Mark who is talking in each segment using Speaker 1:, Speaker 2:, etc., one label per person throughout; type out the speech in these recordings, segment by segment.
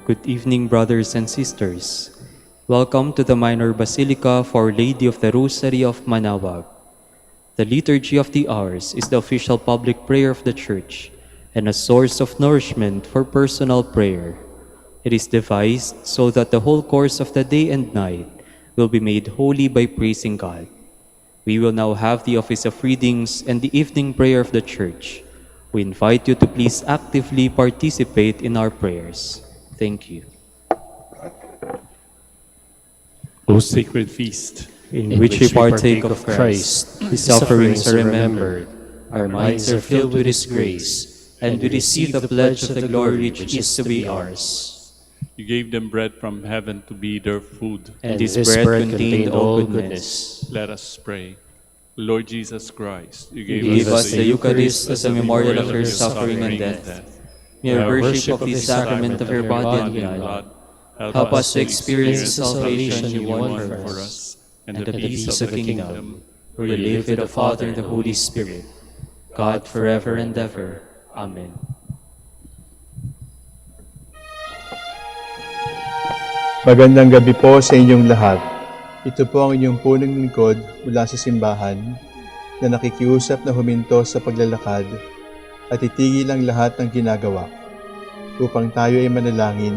Speaker 1: Good evening, brothers and sisters. Welcome to the Minor Basilica of Our Lady of the Rosary of Manaoag. The Liturgy of the Hours is the official public prayer of the Church and a source of nourishment for personal prayer. It is devised so that the whole course of the day and night will be made holy by praising God. We will now have the office of readings and the evening prayer of the Church. We invite you to please actively participate in our prayers. Thank you.
Speaker 2: O sacred feast,
Speaker 1: In which we partake of Christ, His sufferings are remembered, our minds are filled with His grace, and we receive the pledge of the glory which is to be ours.
Speaker 2: you gave them bread from heaven to be their food.
Speaker 1: And this bread contained all goodness.
Speaker 2: Let us pray. Lord Jesus Christ, you
Speaker 1: You
Speaker 2: gave
Speaker 1: gave us the Eucharist as a memorial of your suffering and death. May our worship of the sacrament of your body and blood help us to experience the salvation you won for us, and the peace of the kingdom, where you live with the Father and the Holy Spirit, God forever and ever. Amen.
Speaker 3: Magandang gabi po sa inyong lahat. Ito po ang inyong punong lingkod mula sa simbahan na nakikiusap na huminto sa paglalakad at itigil ang lahat ng ginagawa upang tayo ay manalangin.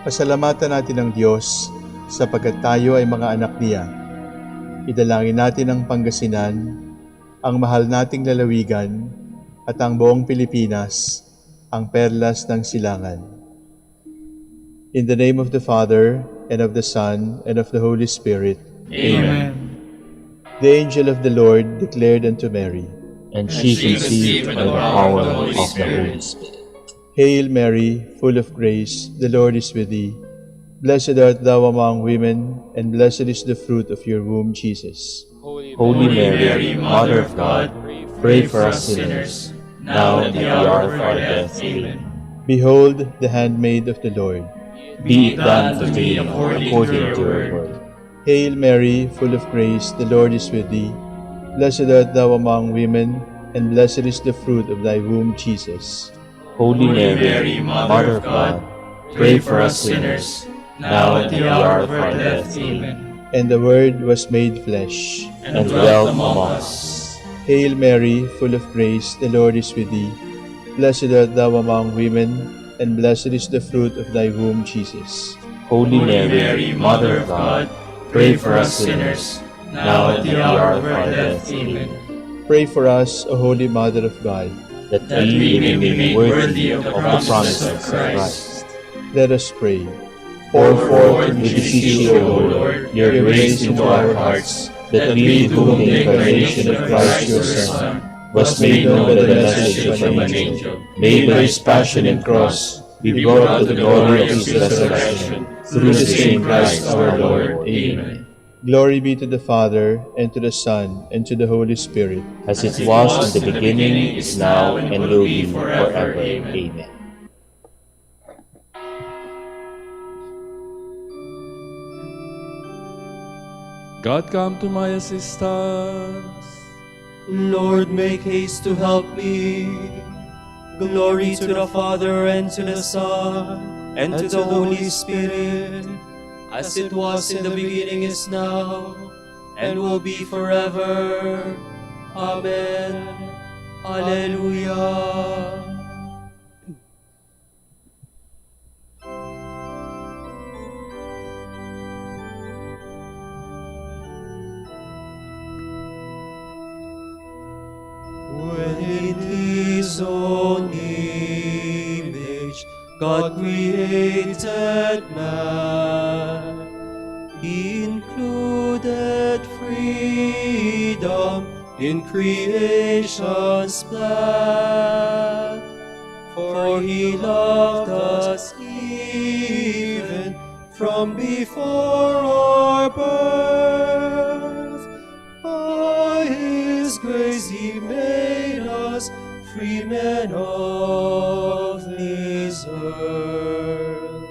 Speaker 3: Pasalamatan natin ang Diyos sapagkat tayo ay mga anak niya. Idalangin natin ang Pangasinan, ang mahal nating lalawigan at ang buong Pilipinas, ang perlas ng silangan. In the name of the Father, and of the Son, and of the Holy Spirit.
Speaker 4: Amen.
Speaker 3: The angel of the Lord declared unto Mary,
Speaker 4: And she conceived by the power of the Holy Spirit.
Speaker 3: Hail Mary, full of grace, the Lord is with thee. Blessed art thou among women, and blessed is the fruit of your womb, Jesus.
Speaker 4: Holy Mary, Mother of God, pray for us sinners, now and at the hour of our death. Amen.
Speaker 3: Behold, the handmaid of the Lord.
Speaker 4: Be it done to me according to your word.
Speaker 3: Hail Mary, full of grace, the Lord is with thee. Blessed art thou among women, and blessed is the fruit of thy womb, Jesus.
Speaker 4: Holy Mary, Mother of God, pray for us sinners, now and at the hour of our death. Amen.
Speaker 3: And the Word was made flesh,
Speaker 4: And dwelt among us.
Speaker 3: Hail Mary, full of grace, the Lord is with thee. Blessed art thou among women, and blessed is the fruit of thy womb, Jesus.
Speaker 4: Holy Mary, Mother of God, pray for us sinners, now and at the hour of our death. Amen.
Speaker 3: Pray for us, O Holy Mother of God.
Speaker 4: That we may be made worthy of the promises of Christ.
Speaker 3: Let us pray.
Speaker 4: Pour forth, we beseech you, O Lord, your grace into our hearts, that we, to whom the incarnation of Christ your Son was made known by the message of an angel, made by his passion and cross, be brought to the glory of his resurrection, through the same Christ our Lord. Amen.
Speaker 3: Glory be to the Father, and to the Son, and to the Holy Spirit.
Speaker 4: As it was in the beginning, is now, and will be forever. Amen.
Speaker 2: God, come to my assistance.
Speaker 1: Lord, make haste to help me. Glory to the Father, and to the Son, and to the Holy Spirit, as it was in the beginning, is now, and will be forever. Amen. Alleluia. When in His own image God created man, He included freedom in creation's plan. For He loved us even from before our birth. By His grace He made us free men of this earth.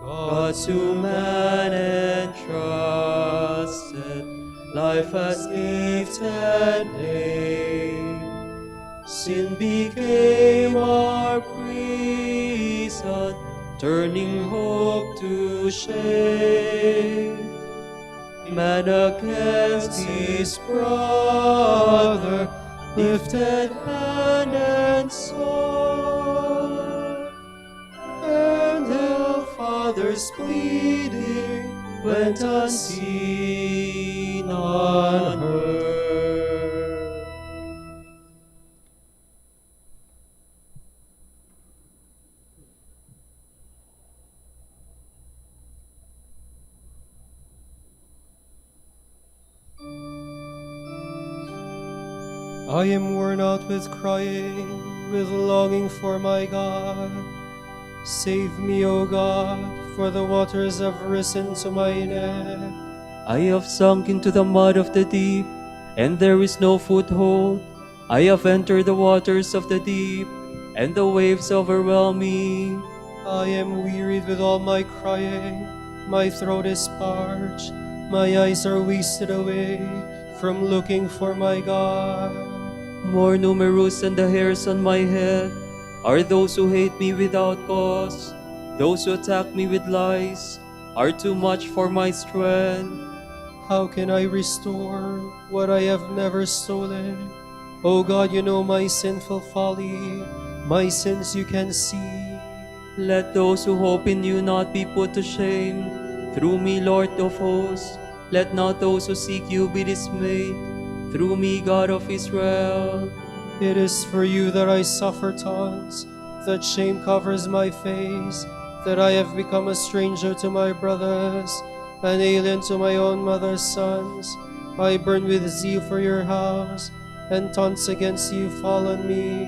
Speaker 1: God to man entrusted life as gift and name. Sin became our prison, turning hope to shame. Man against his brother lifted hand and sword, and the father's pleading went unseen, unheard.
Speaker 5: I am worn out with crying, with longing for my God. Save me, O God, for the waters have risen to my neck.
Speaker 1: I have sunk into the mud of the deep, and there is no foothold. I have entered the waters of the deep, and the waves overwhelm me.
Speaker 5: I am wearied with all my crying, my throat is parched, my eyes are wasted away from looking for my God.
Speaker 1: More numerous than the hairs on my head are those who hate me without cause. Those who attack me with lies are too much for my strength.
Speaker 5: How can I restore what I have never stolen? O God, you know my sinful folly, my sins you can see.
Speaker 1: Let those who hope in you not be put to shame. Through me, Lord of hosts, let not those who seek you be dismayed. Through me, God of Israel.
Speaker 5: It is for you that I suffer taunts, that shame covers my face, that I have become a stranger to my brothers, an alien to my own mother's sons. I burn with zeal for your house, and taunts against you fall on me.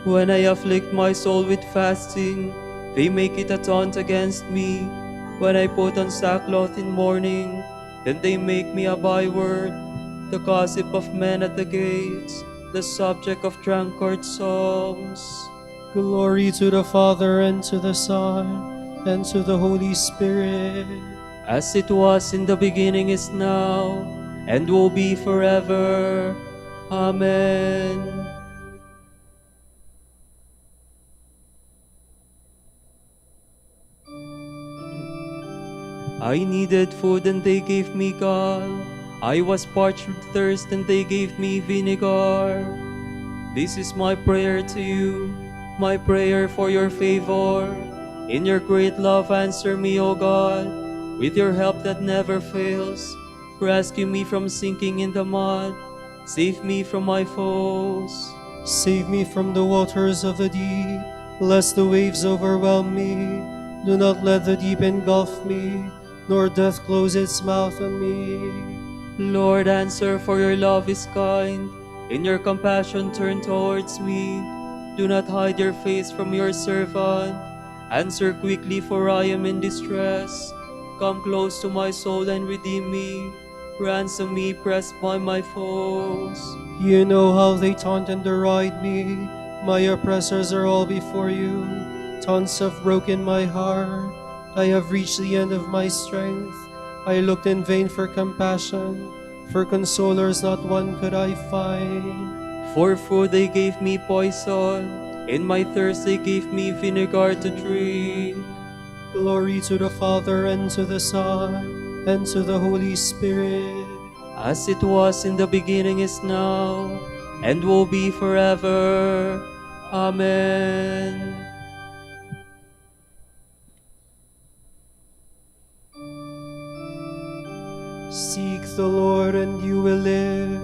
Speaker 1: When I afflict my soul with fasting, they make it a taunt against me. When I put on sackcloth in mourning, then they make me a byword, the gossip of men at the gates, the subject of drunkard songs.
Speaker 5: Glory to the Father, and to the Son, and to the Holy Spirit.
Speaker 1: As it was in the beginning, is now, and will be forever. Amen. I needed food and they gave me gall. I was parched with thirst and they gave me vinegar. This is my prayer to you, my prayer for your favor. In your great love, answer me, O God, with your help that never fails. Rescue me from sinking in the mud. Save me from my foes.
Speaker 5: Save me from the waters of the deep, lest the waves overwhelm me. Do not let the deep engulf me, nor death close its mouth on me.
Speaker 1: Lord, answer, for your love is kind. In your compassion turn towards me. Do not hide your face from your servant. Answer quickly, for I am in distress. Come close to my soul and redeem me. Ransom me, pressed by my foes.
Speaker 5: You know how they taunt and deride me. My oppressors are all before you. Taunts have broken my heart. I have reached the end of my strength. I looked in vain for compassion. For consolers not one could I find.
Speaker 1: For food they gave me poison. In my thirst they gave me vinegar to drink.
Speaker 5: Glory to the Father, and to the Son, and to the Holy Spirit.
Speaker 1: As it was in the beginning, is now, and will be forever. Amen.
Speaker 5: Seek the Lord, and you will live.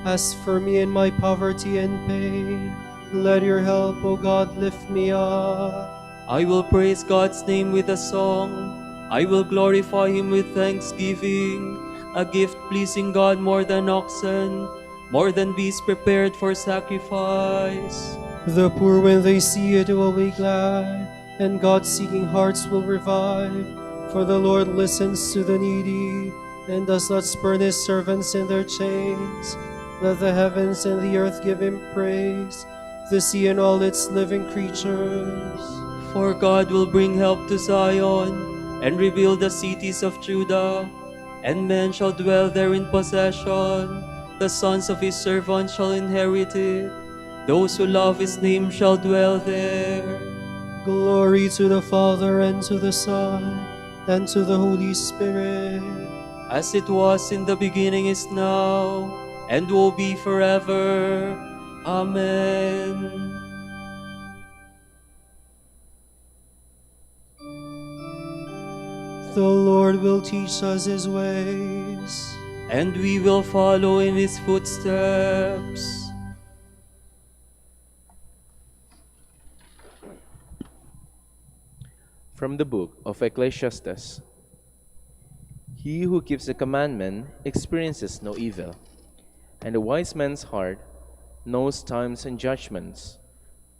Speaker 5: As for me in my poverty and pain, let your help, O God, lift me up.
Speaker 1: I will praise God's name with a song. I will glorify him with thanksgiving. A gift pleasing God more than oxen, more than beasts prepared for sacrifice.
Speaker 5: The poor, when they see it, will be glad, and God-seeking hearts will revive. For the Lord listens to the needy, and does not spurn his servants in their chains. Let the heavens and the earth give him praise, the sea and all its living creatures.
Speaker 1: For God will bring help to Zion, and rebuild the cities of Judah, and men shall dwell there in possession. The sons of his servants shall inherit it. Those who love his name shall dwell there.
Speaker 5: Glory to the Father, and to the Son, and to the Holy Spirit.
Speaker 1: As it was in the beginning, is now, and will be forever. Amen.
Speaker 5: The Lord will teach us his ways,
Speaker 1: And we will follow in his footsteps.
Speaker 6: From the book of Ecclesiastes. He who keeps the commandment experiences no evil, and a wise man's heart knows times and judgments,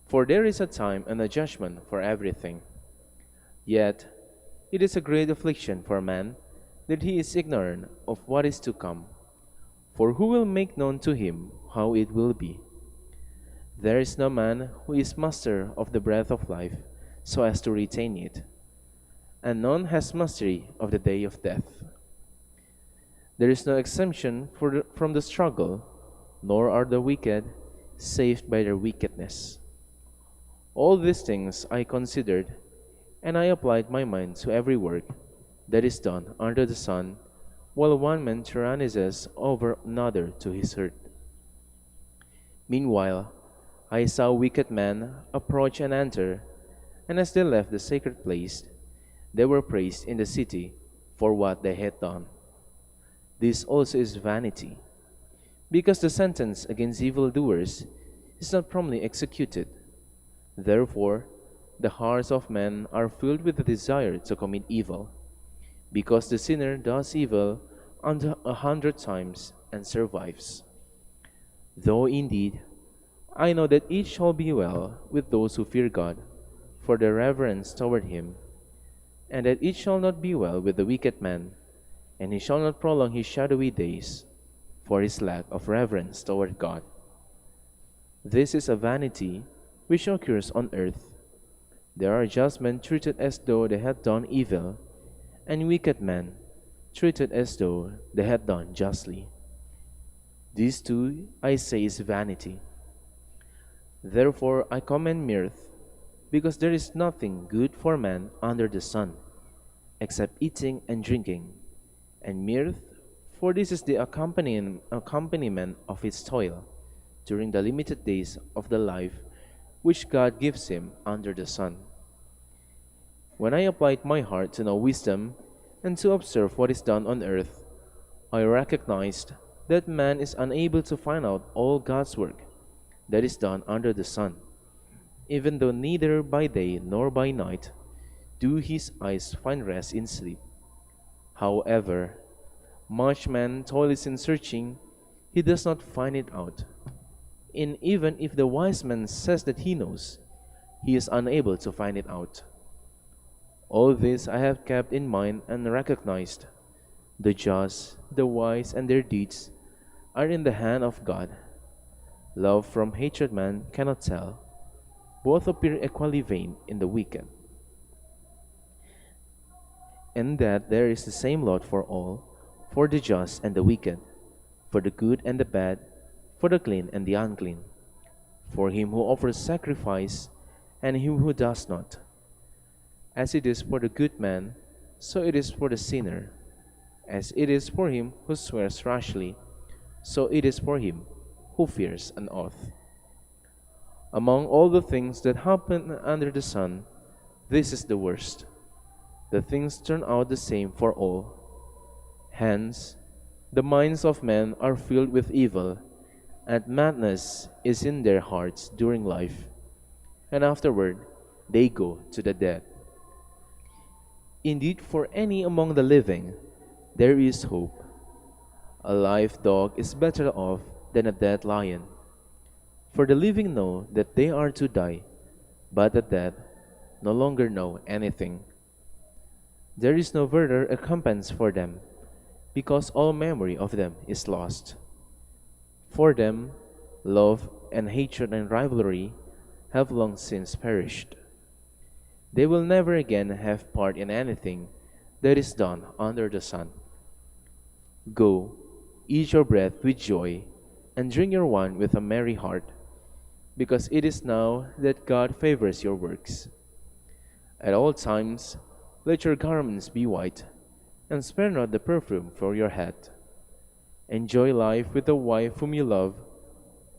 Speaker 6: for there is a time and a judgment for everything. Yet it is a great affliction for man that he is ignorant of what is to come, for who will make known to him how it will be? There is no man who is master of the breath of life, so as to retain it, and none has mastery of the day of death. There is no exemption from the struggle, nor are the wicked saved by their wickedness. All these things I considered, and I applied my mind to every work that is done under the sun, while one man tyrannizes over another to his hurt. Meanwhile, I saw wicked men approach and enter, and as they left the sacred place, they were praised in the city for what they had done. This also is vanity, because the sentence against evildoers is not promptly executed. Therefore, the hearts of men are filled with the desire to commit evil, because the sinner does evil 100 times and survives. Though indeed, I know that it shall be well with those who fear God, for their reverence toward him, and that it shall not be well with the wicked man, and he shall not prolong his shadowy days, for his lack of reverence toward God. This is a vanity which occurs on earth. There are just men treated as though they had done evil, and wicked men treated as though they had done justly. This too, I say, is vanity. Therefore I commend mirth, because there is nothing good for man under the sun, except eating and drinking, and mirth, for this is the accompaniment of his toil during the limited days of the life which God gives him under the sun. When I applied my heart to know wisdom and to observe what is done on earth, I recognized that man is unable to find out all God's work that is done under the sun, even though neither by day nor by night do his eyes find rest in sleep. However, much man toils in searching, he does not find it out. And even if the wise man says that he knows, he is unable to find it out. All this I have kept in mind and recognized. The just, the wise, and their deeds are in the hand of God. Love from hatred man cannot tell. Both appear equally vain in the wicked. And that there is the same lot for all, for the just and the wicked, for the good and the bad, for the clean and the unclean, for him who offers sacrifice and him who does not. As it is for the good man, so it is for the sinner. As it is for him who swears rashly, so it is for him who fears an oath. Among all the things that happen under the sun, this is the worst. The things turn out the same for all. Hence, the minds of men are filled with evil, and madness is in their hearts during life, and afterward they go to the dead. Indeed, for any among the living, there is hope. A live dog is better off than a dead lion. For the living know that they are to die, but the dead no longer know anything. There is no further recompense for them, because all memory of them is lost. For them, love and hatred and rivalry have long since perished. They will never again have part in anything that is done under the sun. Go, eat your bread with joy, and drink your wine with a merry heart, because it is now that God favors your works. At all times, let your garments be white, and spare not the perfume for your head. Enjoy life with the wife whom you love,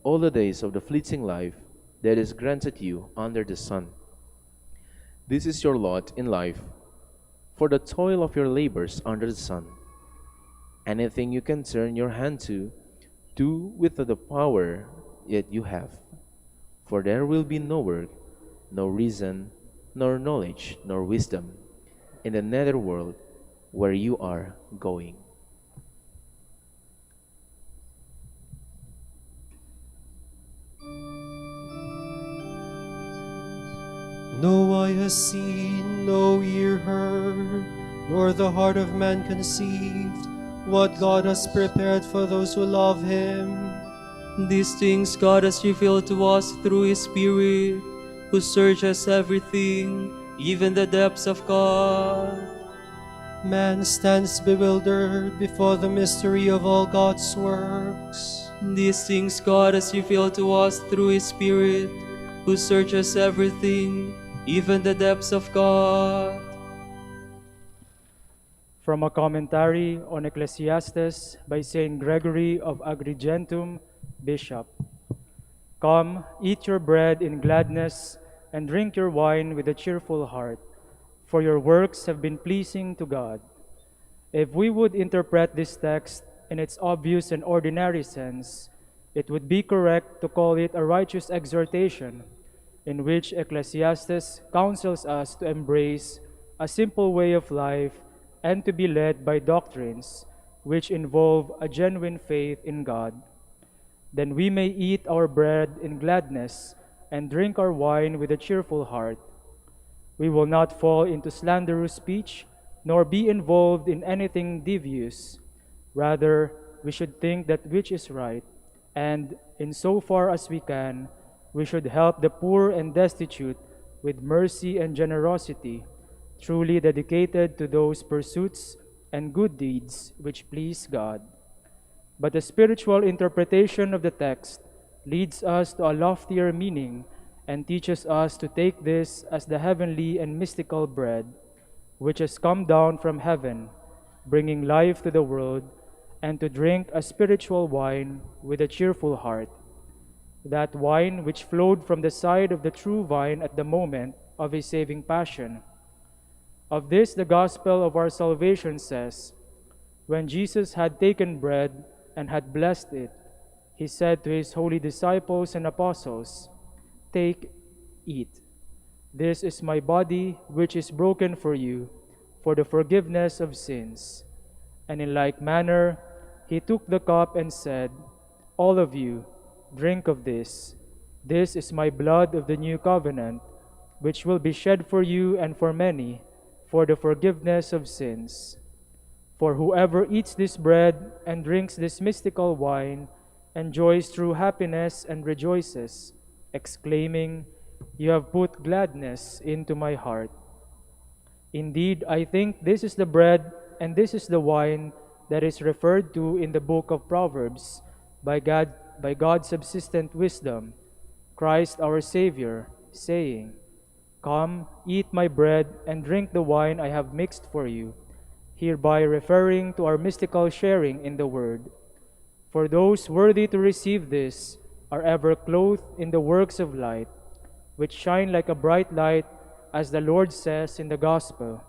Speaker 6: all the days of the fleeting life that is granted you under the sun. This is your lot in life, for the toil of your labors under the sun. Anything you can turn your hand to, do with the power yet you have. For there will be no work, no reason, nor knowledge, nor wisdom in the nether world where you are going.
Speaker 5: No eye has seen, no ear heard, nor the heart of man conceived what God has prepared for those who love Him.
Speaker 1: These things God has revealed to us through His Spirit, who searches everything, even the depths of God.
Speaker 5: Man stands bewildered before the mystery of all God's works.
Speaker 1: These things God has revealed to us through His Spirit, who searches everything, even the depths of God.
Speaker 7: From a commentary on Ecclesiastes by Saint Gregory of Agrigentum, Bishop. Come, eat your bread in gladness, and drink your wine with a cheerful heart, for your works have been pleasing to God. If we would interpret this text in its obvious and ordinary sense, it would be correct to call it a righteous exhortation, in which Ecclesiastes counsels us to embrace a simple way of life and to be led by doctrines which involve a genuine faith in God. Then we may eat our bread in gladness and drink our wine with a cheerful heart. We will not fall into slanderous speech, nor be involved in anything devious. Rather, we should think that which is right, and, in so far as we can, we should help the poor and destitute with mercy and generosity, truly dedicated to those pursuits and good deeds which please God. But the spiritual interpretation of the text leads us to a loftier meaning and teaches us to take this as the heavenly and mystical bread, which has come down from heaven, bringing life to the world, and to drink a spiritual wine with a cheerful heart. That wine which flowed from the side of the true vine at the moment of His saving passion. Of this the gospel of our salvation says, when Jesus had taken bread and had blessed it, He said to His holy disciples and apostles, "Take, eat. This is my body which is broken for you, for the forgiveness of sins." And in like manner, He took the cup and said, "All of you, drink of this. This is my blood of the new covenant, which will be shed for you and for many, for the forgiveness of sins. For whoever eats this bread and drinks this mystical wine enjoys true happiness and rejoices, exclaiming, 'You have put gladness into my heart.' Indeed, I think this is the bread and this is the wine that is referred to in the book of Proverbs by God's subsistent wisdom, Christ our Savior, saying, 'Come, eat my bread and drink the wine I have mixed for you,' hereby referring to our mystical sharing in the Word. For those worthy to receive this are ever clothed in the works of light, which shine like a bright light, as the Lord says in the Gospel,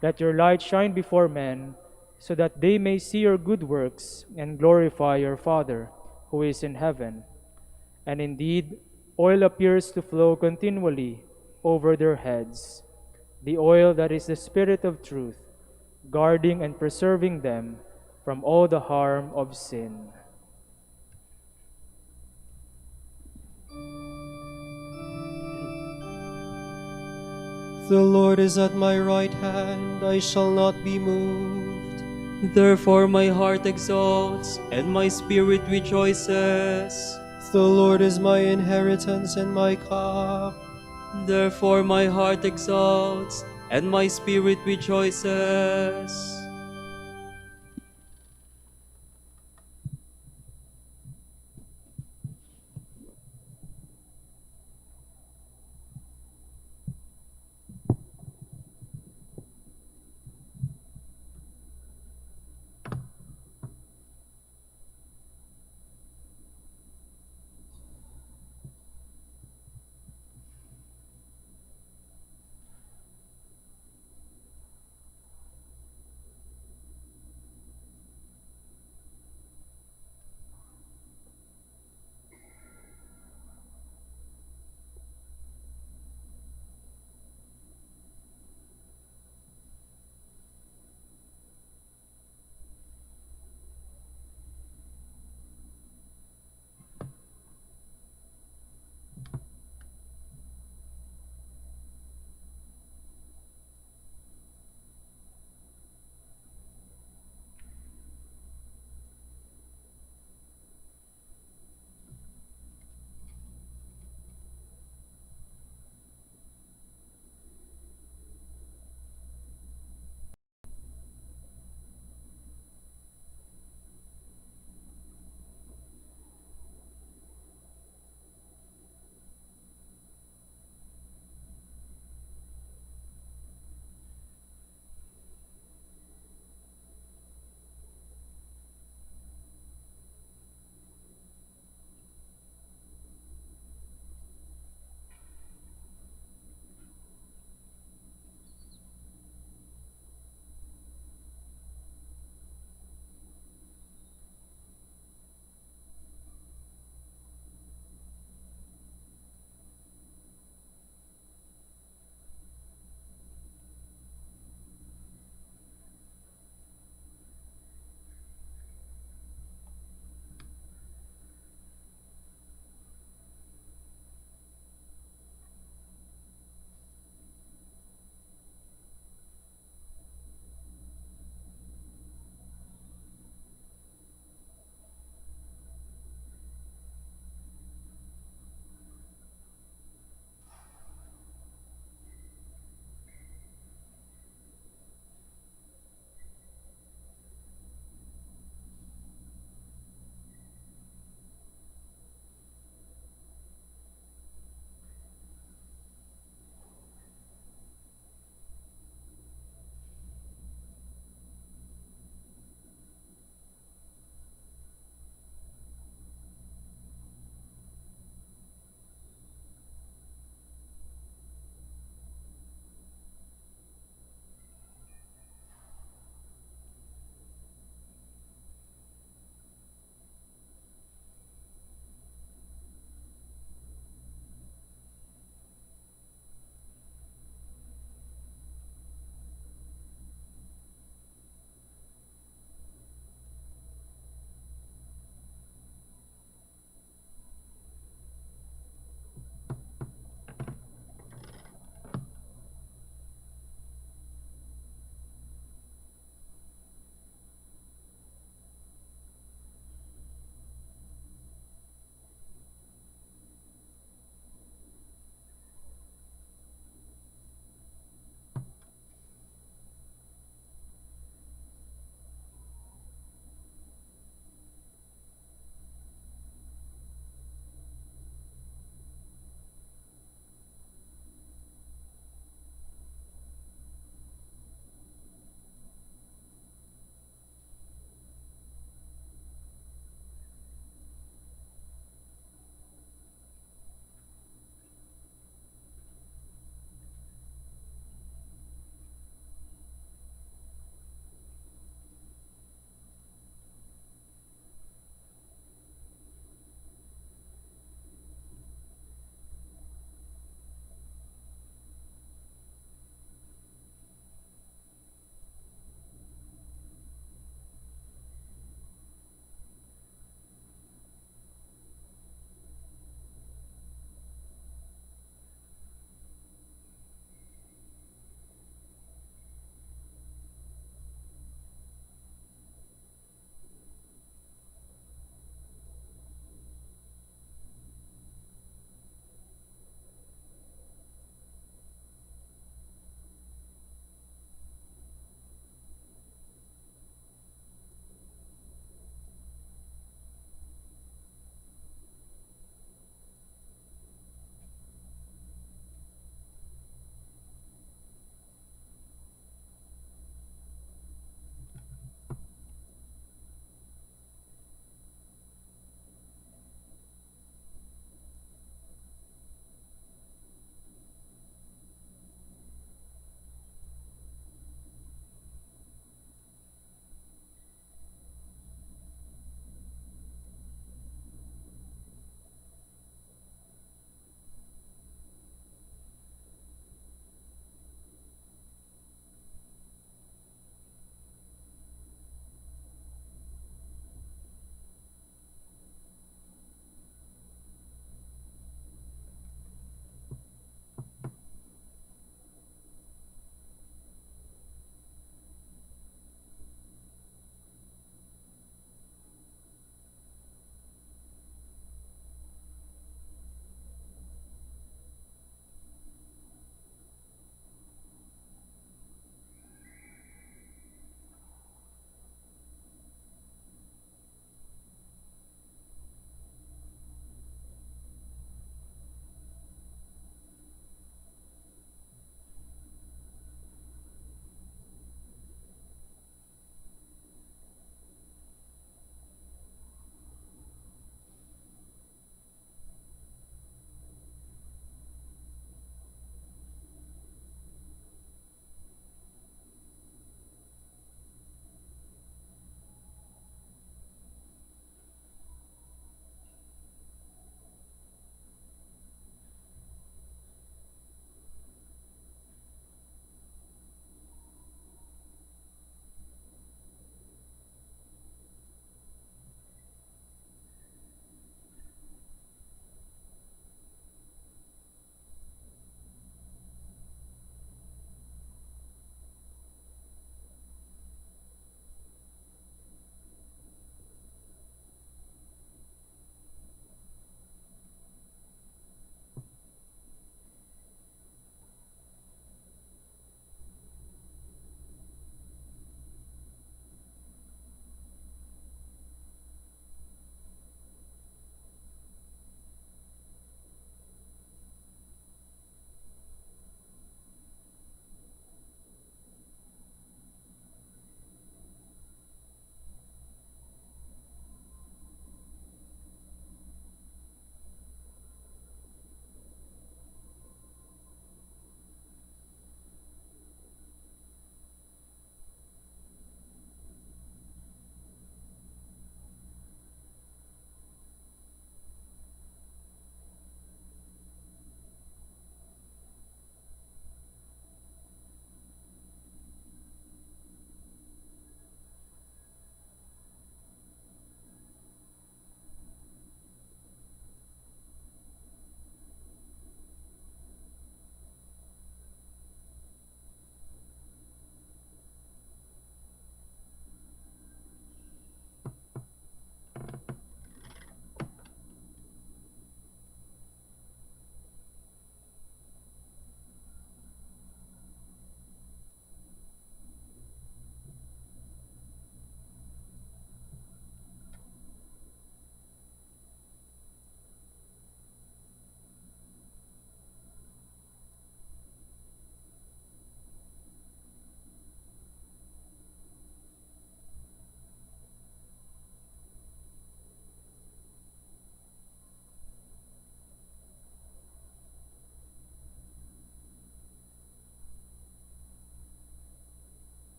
Speaker 7: 'Let your light shine before men, so that they may see your good works and glorify your Father who is in heaven.' And indeed, oil appears to flow continually over their heads, the oil that is the Spirit of truth, guarding and preserving them from all the harm of sin."
Speaker 5: The Lord is at my right hand, I shall not be moved.
Speaker 1: Therefore my heart exalts, and my spirit rejoices.
Speaker 5: The Lord is my inheritance and my cup.
Speaker 1: Therefore my heart exalts, and my spirit rejoices.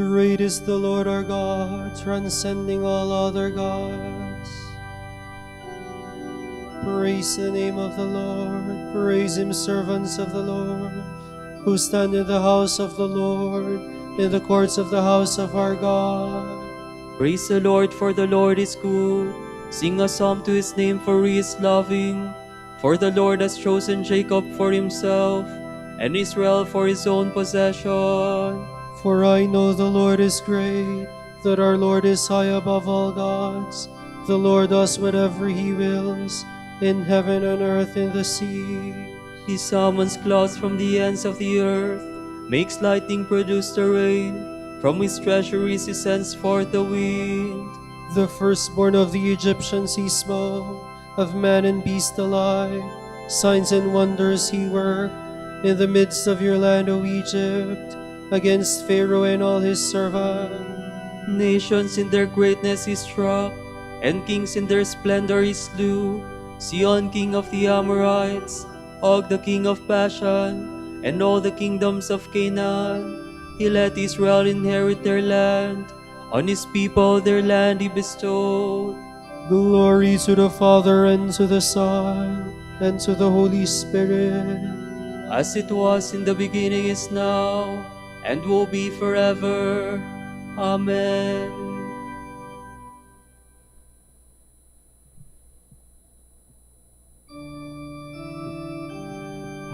Speaker 5: Great is the Lord our God, transcending all other gods. Praise the name of the Lord. Praise him, servants of the Lord, who stand in the house of the Lord, in the courts of the house of our God.
Speaker 1: Praise the Lord, for the Lord is good. Sing a psalm to his name, for he is loving. For the Lord has chosen Jacob for himself, and Israel for his own possession.
Speaker 5: For I know the Lord is great, that our Lord is high above all gods. The Lord does whatever he wills, in heaven and earth, in the sea.
Speaker 1: He summons clouds from the ends of the earth, makes lightning produce the rain. From his treasuries he sends forth the wind.
Speaker 5: The firstborn of the Egyptians he smote, of man and beast alike. Signs and wonders he worked in the midst of your land, O Egypt, against Pharaoh and all his servants.
Speaker 1: Nations in their greatness he struck, and kings in their splendor he slew. Sihon, king of the Amorites, Og, the king of Bashan, and all the kingdoms of Canaan. He let Israel inherit their land. On his people their land he bestowed.
Speaker 5: Glory to the Father, and to the Son, and to the Holy Spirit.
Speaker 1: As it was in the beginning, is now, and will be forever. Amen.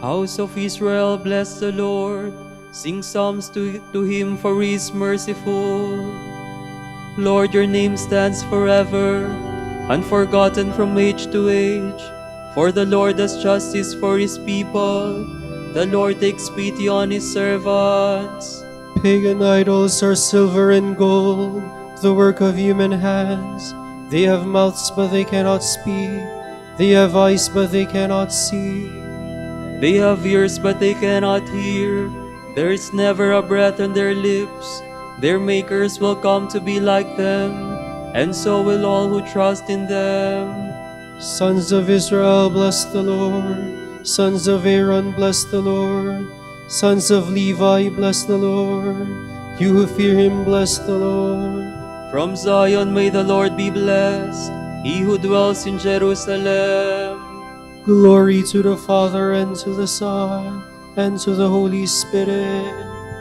Speaker 1: House of Israel, bless the Lord. Sing psalms to him, for he is merciful. Lord, your name stands forever, unforgotten from age to age. For the Lord does justice for his people. The Lord takes pity on his servants.
Speaker 5: Pagan idols are silver and gold, the work of human hands. They have mouths, but they cannot speak. They have eyes, but they cannot see.
Speaker 1: They have ears, but they cannot hear. There is never a breath on their lips. Their makers will come to be like them, and so will all who trust in them.
Speaker 5: Sons of Israel, bless the Lord. Sons of Aaron, bless the Lord. Sons of Levi, bless the Lord. You who fear him, bless the Lord.
Speaker 1: From Zion may the Lord be blessed, he who dwells in Jerusalem.
Speaker 5: Glory to the Father, and to the Son, and to the Holy Spirit.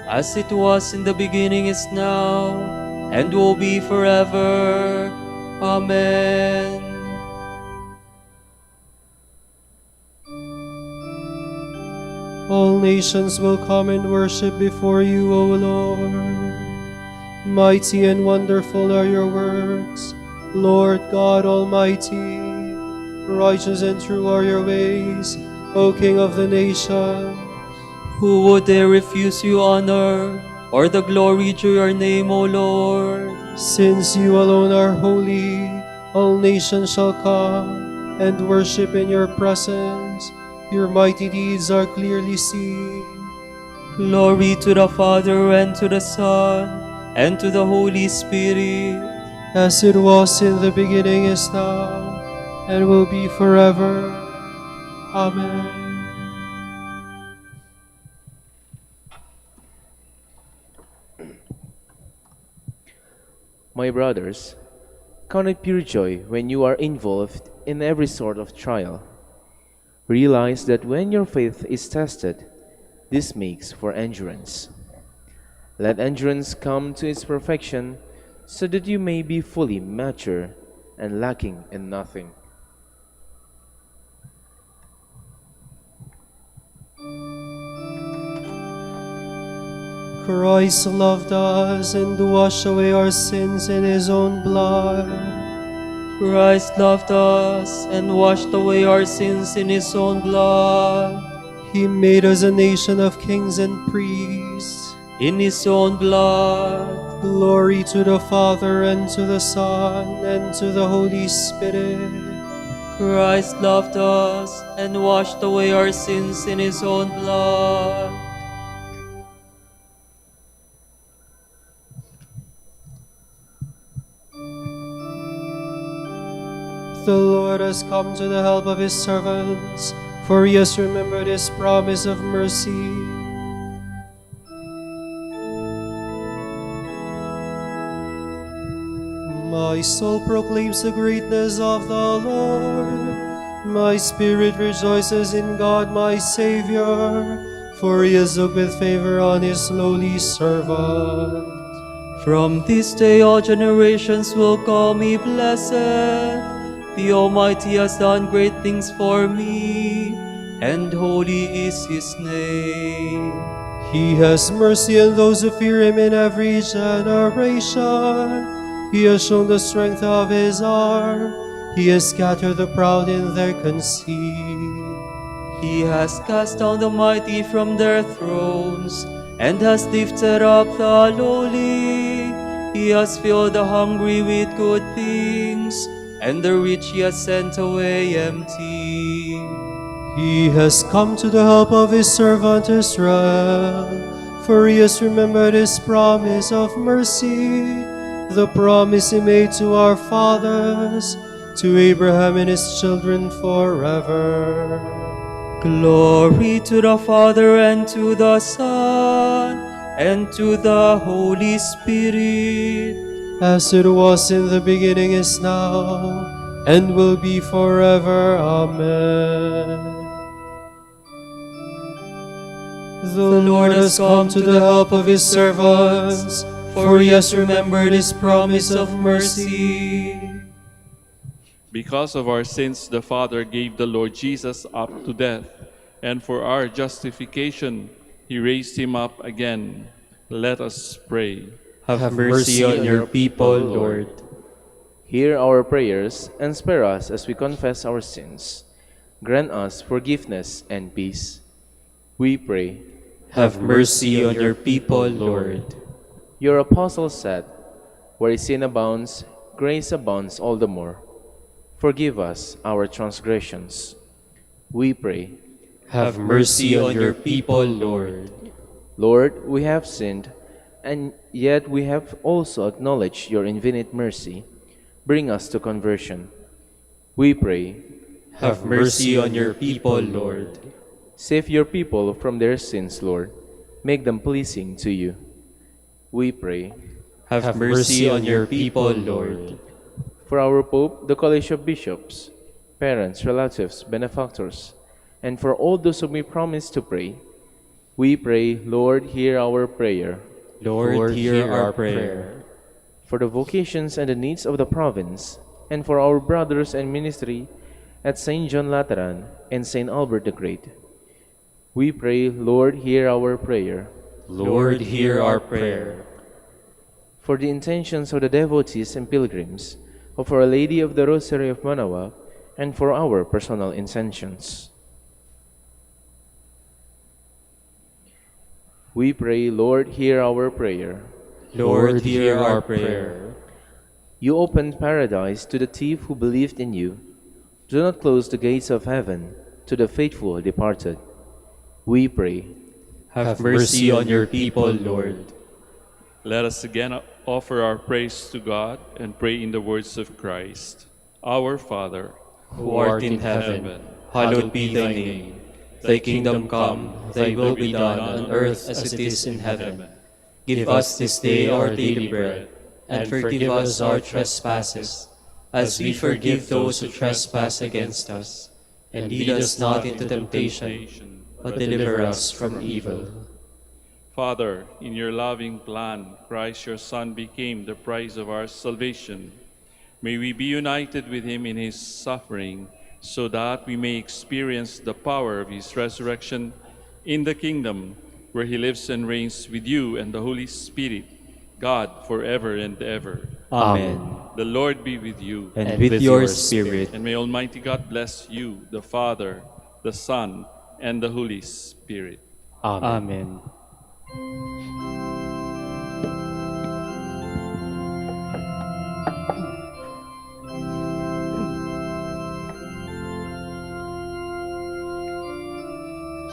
Speaker 1: As it was in the beginning, is now, and will be forever. Amen.
Speaker 5: All nations will come and worship before you, O Lord. Mighty and wonderful are your works, Lord God Almighty. Righteous and true are your ways, O King of the nations.
Speaker 1: Who would dare refuse you honor, or the glory due your name, O Lord?
Speaker 5: Since you alone are holy, all nations shall come and worship in your presence. Your mighty deeds are clearly seen.
Speaker 1: Glory to the Father, and to the Son, and to the Holy Spirit.
Speaker 5: As it was in the beginning, is now, and will be forever. Amen.
Speaker 6: My brothers, count it pure joy when you are involved in every sort of trial. Realize that when your faith is tested, this makes for endurance. Let endurance come to its perfection, so that you may be fully mature and lacking in nothing.
Speaker 5: Christ loved us and washed away our sins in his own blood.
Speaker 1: Christ loved us and washed away our sins in his own blood.
Speaker 5: He made us a nation of kings and priests.
Speaker 1: In his own blood.
Speaker 5: Glory to the Father, and to the Son, and to the Holy Spirit.
Speaker 1: Christ loved us and washed away our sins in his own blood.
Speaker 5: The Lord has come to the help of his servants, for he has remembered his promise of mercy. My soul proclaims the greatness of the Lord. My spirit rejoices in God my Savior, for he has looked with favor on his lowly servant.
Speaker 1: From this day all generations will call me blessed. The Almighty has done great things for me, and holy is his name.
Speaker 5: He has mercy on those who fear him in every generation. He has shown the strength of his arm. He has scattered the proud in their conceit.
Speaker 1: He has cast down the mighty from their thrones, and has lifted up the lowly. He has filled the hungry with good things, and the rich he has sent away empty.
Speaker 5: He has come to the help of his servant Israel, for he has remembered his promise of mercy, the promise he made to our fathers, to Abraham and his children forever.
Speaker 1: Glory to the Father, and to the Son, and to the Holy Spirit,
Speaker 5: As it was in the beginning, is now, and will be forever. Amen. The Lord has come to the help of his servants, for he has remembered his promise of mercy.
Speaker 2: Because of our sins, the Father gave the Lord Jesus up to death, and for our justification, he raised him up again. Let us pray.
Speaker 1: have mercy on your people, Lord.
Speaker 6: Hear our prayers and spare us as we confess our sins. Grant us forgiveness and peace. We pray.
Speaker 1: Have mercy on your people, Lord.
Speaker 6: Your apostle said, "Where sin abounds, grace abounds all the more. Forgive us our transgressions." We pray.
Speaker 1: Have mercy on your people, Lord.
Speaker 6: Lord, we have sinned, and yet we have also acknowledged your infinite mercy. Bring us to conversion. We pray.
Speaker 1: Have mercy on your people, Lord.
Speaker 6: Save your people from their sins, Lord. Make them pleasing to you. We pray.
Speaker 1: Have mercy on your people, Lord.
Speaker 6: For our Pope, the College of Bishops, parents, relatives, benefactors, and for all those whom we promise to pray, we pray, Lord, hear our prayer.
Speaker 1: Lord, hear our prayer.
Speaker 6: For the vocations and the needs of the province, and for our brothers and ministry at St. John Lateran and St. Albert the Great, we pray, Lord, hear our prayer.
Speaker 1: Lord, hear our prayer.
Speaker 6: For the intentions of the devotees and pilgrims of Our Lady of the Rosary of Manaoag, and for our personal intentions, we pray, Lord, hear our prayer.
Speaker 1: Lord, hear our prayer.
Speaker 6: You opened paradise to the thief who believed in you. Do not close the gates of heaven to the faithful departed. We pray.
Speaker 1: Have mercy on your people, Lord.
Speaker 2: Let us again offer our praise to God and pray in the words of Christ. Our Father,
Speaker 1: Who art in heaven, hallowed be thy name. Thy kingdom come, thy will be done on earth as it is in heaven. Give us this day our daily bread, and forgive us our trespasses, as we forgive those who trespass against us. And lead us not into temptation, but deliver us from evil.
Speaker 2: Father, in your loving plan, Christ your Son became the price of our salvation. May we be united with him in his suffering, so that we may experience the power of his resurrection in the kingdom where he lives and reigns with you and the Holy Spirit, God, forever and ever.
Speaker 1: Amen.
Speaker 2: The Lord be with you.
Speaker 1: And with your spirit.
Speaker 2: And may Almighty God bless you, the Father, the Son, and the Holy Spirit.
Speaker 1: Amen.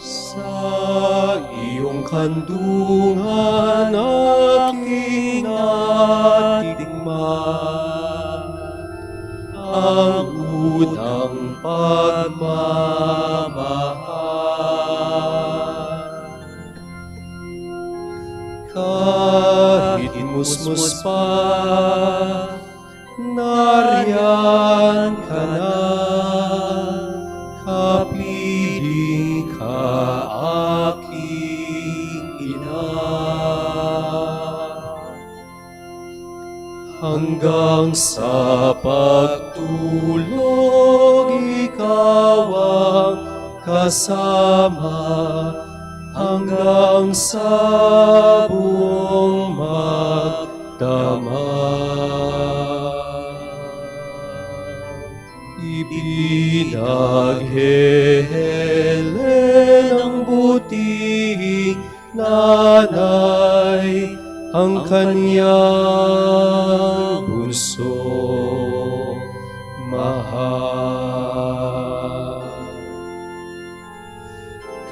Speaker 5: Sa iyong kandungan aking natikman ang unang pagmamahal. Kahit musmus pa Nariyan ka na, kapiling ka aking ina. Hanggang sa pagtulog, ikaw ang kasama, hanggang sa buong magdamag. Ibinaghele ng butihing nanay ang kanyang bunso mahal.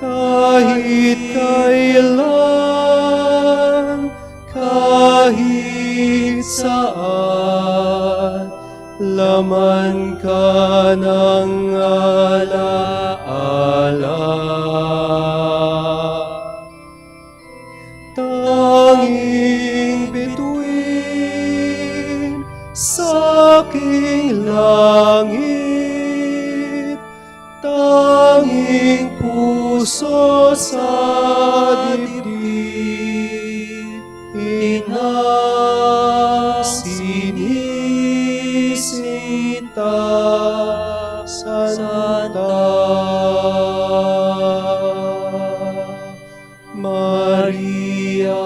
Speaker 5: Kahit kailan, kahit saan, laman ka ng alaala. Tanging bituin sa aking langit, tanging puso sa dibdib, ina sinisita Santa Maria.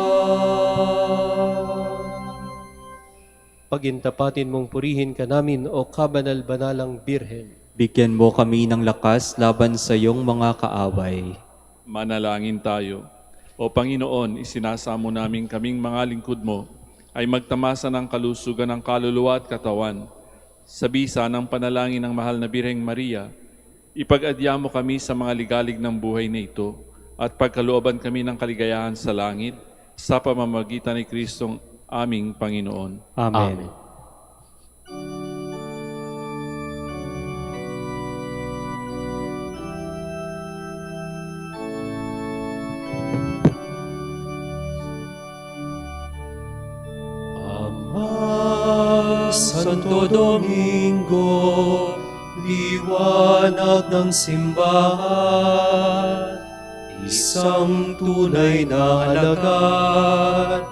Speaker 5: Pagintapatin mong purihin ka namin, O kabanal-banalang Birhen.
Speaker 1: Bigyan mo kami ng lakas laban sa iyong mga kaaway.
Speaker 2: Manalangin tayo. O Panginoon, isinasamo namin kaming mga lingkod mo ay magtamasa ng kalusugan ng kaluluwa at katawan. Sa bisa ng panalangin ng mahal na Birheng Maria, ipag-adya mo kami sa mga ligalig ng buhay na ito at pagkalooban kami ng kaligayahan sa langit sa pamamagitan ni Kristong aming Panginoon.
Speaker 1: Amen.
Speaker 5: Amang Santo Domingo, liwanag ng simbahan, isang tunay na alagad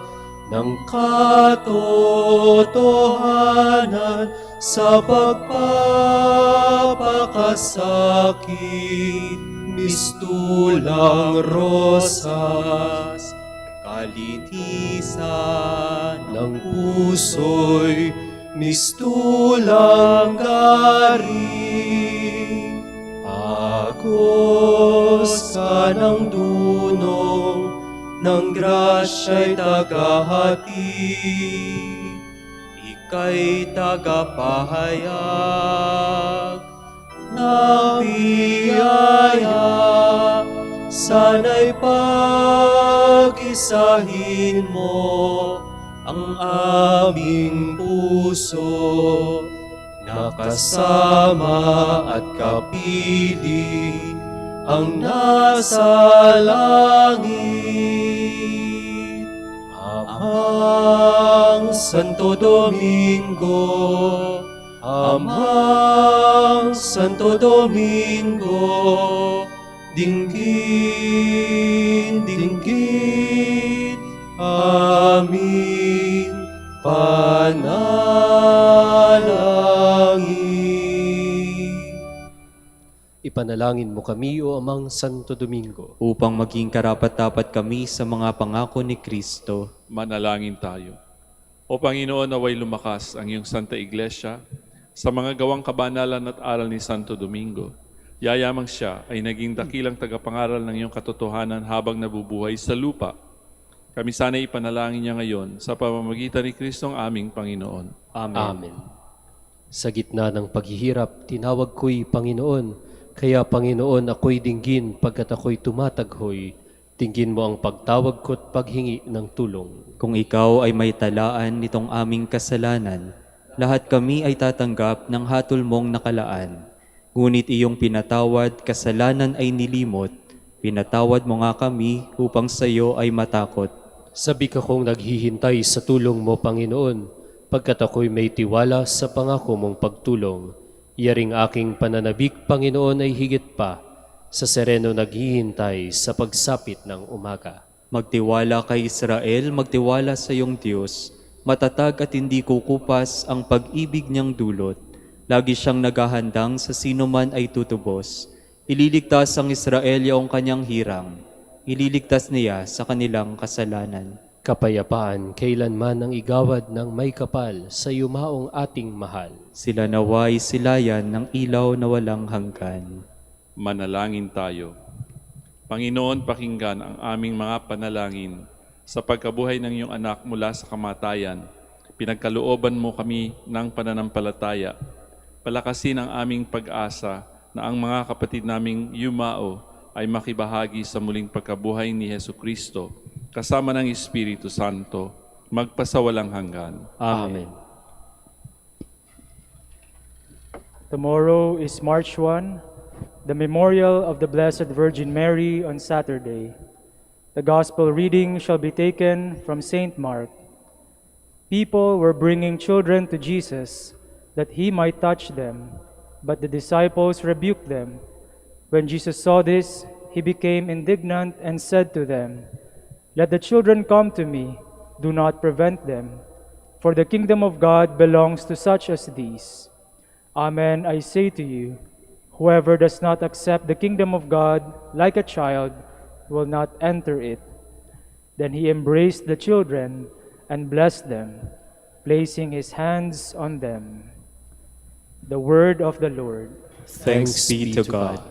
Speaker 5: ng katotohanan sa pagpapakasakit, mistulang rosas, kalinisan ng puso'y mistulang garing. Agos ka ng dunong ng grasya'y tagahatid, ika'y tagapahayag ng biyaya. Sana'y pag-isahin mo ang aming puso, nakasama at kapiling ang nasa langit. Amang Santo Domingo, Amang Santo Domingo, dinggin, dinggin, aming panalangin. Ipanalangin mo kami, O Amang Santo Domingo,
Speaker 1: Upang maging karapat-dapat kami sa mga pangako ni Kristo.
Speaker 2: Manalangin tayo. O Panginoon, naway lumakas ang iyong Santa Iglesia sa mga gawang kabanalan at aral ni Santo Domingo. Yayamang siya ay naging dakilang tagapangaral ng iyong katotohanan habang nabubuhay sa lupa. Kami sana ipanalangin niya ngayon sa pamamagitan ni Kristong aming Panginoon.
Speaker 5: Amen. Sa gitna ng paghihirap, tinawag ko'y Panginoon. Kaya Panginoon, ako'y dinggin pagkat ako'y tumataghoy. Dinggin mo ang pagtawag ko't paghingi ng tulong.
Speaker 1: Kung ikaw ay may talaan nitong aming kasalanan, lahat kami ay tatanggap ng hatol mong nakalaan. Ngunit iyong pinatawad, kasalanan ay nilimot. Pinatawad mo nga kami upang sa iyo ay matakot.
Speaker 5: Sabi ka kong naghihintay sa tulong mo, Panginoon.
Speaker 8: Pagkat ako'y may tiwala sa pangako mong pagtulong, iyaring aking pananabik, Panginoon, ay higit pa sa sereno naghihintay sa pagsapit ng umaga.
Speaker 1: Magtiwala kay Israel, magtiwala sa iyong Diyos. Matatag at hindi kukupas ang pag-ibig niyang dulot. Lagi siyang naghahandang sa sino man ay tutubos. Ililigtas ang Israel yaong kanyang hirang. Ililigtas niya sa kanilang kasalanan.
Speaker 8: Kapayapaan kailanman ang igawad ng may kapal sa yumaong ating mahal.
Speaker 1: Sila naway silayan ng ilaw na walang hanggan.
Speaker 2: Manalangin tayo. Panginoon, pakinggan ang aming mga panalangin sa pagkabuhay ng iyong anak mula sa kamatayan. Pinagkalooban mo kami ng pananampalataya. Palakasin ang aming pag-asa na ang mga kapatid naming yumao ay makibahagi sa muling pagkabuhay ni Hesu Kristo kasama ng Espiritu Santo, magpasawalang hanggan.
Speaker 1: Amen.
Speaker 7: Tomorrow is March 1, the memorial of the Blessed Virgin Mary on Saturday. The Gospel reading shall be taken from St. Mark. People were bringing children to Jesus that he might touch them, but the disciples rebuked them. When Jesus saw this, he became indignant and said to them, "Let the children come to me, do not prevent them, for the kingdom of God belongs to such as these. Amen, I say to you, whoever does not accept the kingdom of God like a child will not enter it." Then he embraced the children and blessed them, placing his hands on them. The word of the Lord.
Speaker 1: Thanks be to God.